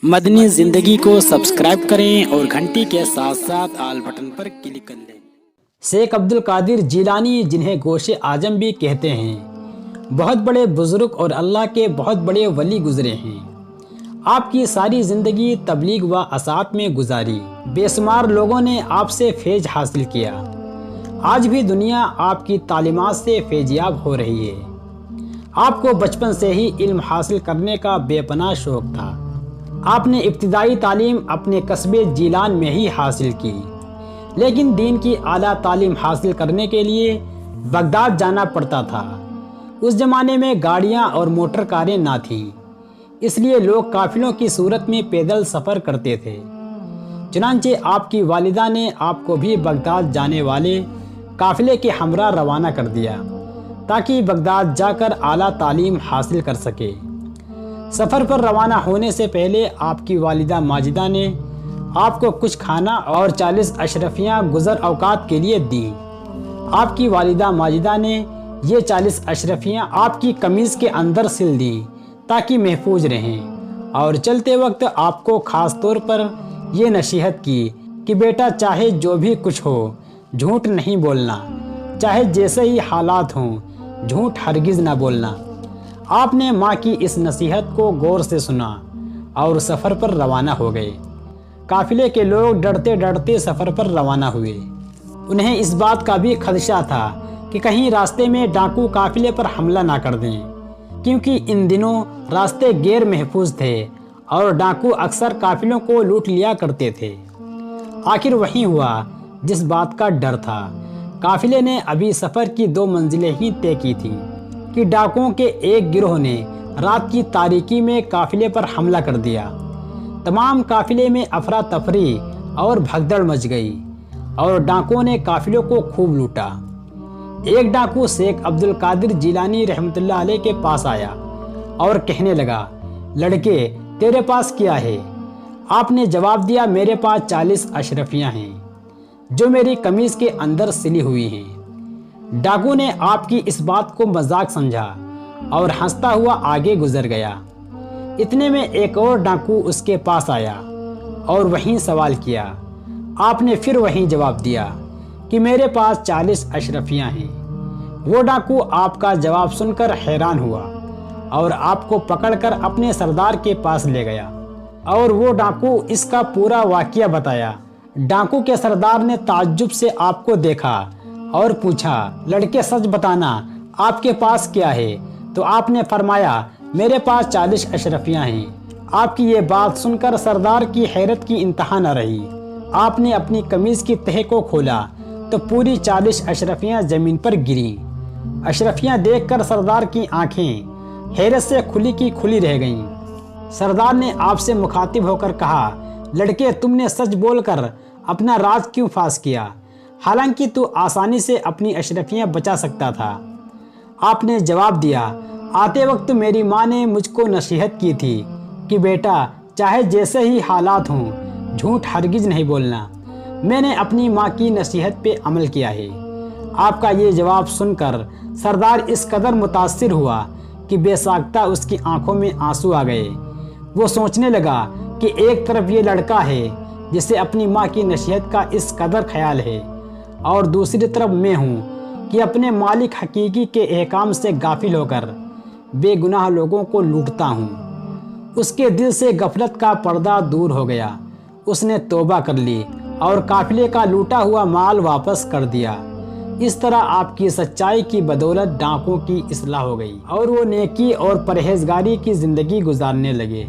مدنی زندگی کو سبسکرائب کریں اور گھنٹی کے ساتھ ساتھ آل بٹن پر کلک کر لیں۔ شیخ عبد القادر جیلانی، جنہیں گوش اعظم بھی کہتے ہیں، بہت بڑے بزرگ اور اللہ کے بہت بڑے ولی گزرے ہیں۔ آپ کی ساری زندگی تبلیغ و اشاعت میں گزاری۔ بے شمار لوگوں نے آپ سے فیض حاصل کیا۔ آج بھی دنیا آپ کی تعلیمات سے فیضیاب ہو رہی ہے۔ آپ کو بچپن سے ہی علم حاصل کرنے کا بے پناہ شوق تھا۔ آپ نے ابتدائی تعلیم اپنے قصبے جیلان میں ہی حاصل کی، لیکن دین کی اعلیٰ تعلیم حاصل کرنے کے لیے بغداد جانا پڑتا تھا۔ اس زمانے میں گاڑیاں اور موٹر کاریں نہ تھیں، اس لیے لوگ قافلوں کی صورت میں پیدل سفر کرتے تھے۔ چنانچہ آپ کی والدہ نے آپ کو بھی بغداد جانے والے قافلے کے ہمراہ روانہ کر دیا تاکہ بغداد جا کر اعلیٰ تعلیم حاصل کر سکے۔ سفر پر روانہ ہونے سے پہلے آپ کی والدہ ماجدہ نے آپ کو کچھ کھانا اور 40 اشرفیاں گزر اوقات کے لیے دیں۔ آپ کی والدہ ماجدہ نے یہ 40 اشرفیاں آپ کی قمیض کے اندر سل دیں تاکہ محفوظ رہیں، اور چلتے وقت آپ کو خاص طور پر یہ نصیحت کی کہ بیٹا، چاہے جو بھی کچھ ہو، جھوٹ نہیں بولنا، چاہے جیسے ہی حالات ہوں، جھوٹ ہرگز نہ بولنا۔ آپ نے ماں کی اس نصیحت کو غور سے سنا اور سفر پر روانہ ہو گئے۔ قافلے کے لوگ ڈرتے ڈرتے سفر پر روانہ ہوئے۔ انہیں اس بات کا بھی خدشہ تھا کہ کہیں راستے میں ڈاکو قافلے پر حملہ نہ کر دیں، کیونکہ ان دنوں راستے غیر محفوظ تھے اور ڈاکو اکثر قافلوں کو لوٹ لیا کرتے تھے۔ آخر وہی ہوا جس بات کا ڈر تھا۔ قافلے نے ابھی سفر کی 2 منزلیں ہی طے کی تھیں کہ ڈاکوؤں کے ایک گروہ نے رات کی تاریکی میں قافلے پر حملہ کر دیا۔ تمام قافلے میں افراتفری اور بھگدڑ مچ گئی اور ڈاکوؤں نے قافلوں کو خوب لوٹا۔ ایک ڈاکو شیخ عبد القادر جیلانی رحمۃ اللہ علیہ کے پاس آیا اور کہنے لگا، لڑکے، تیرے پاس کیا ہے؟ آپ نے جواب دیا، میرے پاس 40 اشرفیاں ہیں جو میری قمیض کے اندر سلی ہوئی ہیں۔ ڈاکو نے آپ کی اس بات کو مذاق سمجھا اور ہنستا ہوا آگے گزر گیا۔ اتنے میں ایک اور ڈاکو اس کے پاس آیا اور وہیں سوال کیا۔ آپ نے پھر وہیں جواب دیا کہ میرے پاس 40 اشرفیاں ہیں۔ وہ ڈاکو آپ کا جواب سن کر حیران ہوا اور آپ کو پکڑ کر اپنے سردار کے پاس لے گیا اور وہ ڈاکو اس کا پورا واقعہ بتایا۔ ڈاکو کے سردار نے تعجب سے آپ کو دیکھا اور پوچھا، لڑکے، سچ بتانا، آپ کے پاس کیا ہے؟ تو آپ نے فرمایا، میرے پاس 40 اشرفیاں ہیں۔ آپ کی یہ بات سن کر سردار کی حیرت کی انتہا نہ رہی۔ آپ نے اپنی قمیض کی تہہ کو کھولا تو پوری 40 اشرفیاں زمین پر گریں۔ اشرفیاں دیکھ کر سردار کی آنکھیں حیرت سے کھلی کی کھلی رہ گئیں۔ سردار نے آپ سے مخاطب ہو کر کہا، لڑکے، تم نے سچ بول کر اپنا راز کیوں فاش کیا؟ حالانکہ تو آسانی سے اپنی اشرفیاں بچا سکتا تھا۔ آپ نے جواب دیا، آتے وقت میری ماں نے مجھ کو نصیحت کی تھی کہ بیٹا، چاہے جیسے ہی حالات ہوں، جھوٹ ہرگز نہیں بولنا۔ میں نے اپنی ماں کی نصیحت پہ عمل کیا ہے۔ آپ کا یہ جواب سن کر سردار اس قدر متاثر ہوا کہ بے ساختہ اس کی آنکھوں میں آنسو آ گئے۔ وہ سوچنے لگا کہ ایک طرف یہ لڑکا ہے جسے اپنی ماں کی نصیحت کا اس قدر خیال ہے، اور دوسری طرف میں ہوں کہ اپنے مالک حقیقی کے احکام سے غافل ہو کر بے گناہ لوگوں کو لوٹتا ہوں۔ اس کے دل سے غفلت کا پردہ دور ہو گیا۔ اس نے توبہ کر لی اور قافلے کا لوٹا ہوا مال واپس کر دیا۔ اس طرح آپ کی سچائی کی بدولت ڈاکوؤں کی اصلاح ہو گئی اور وہ نیکی اور پرہیزگاری کی زندگی گزارنے لگے۔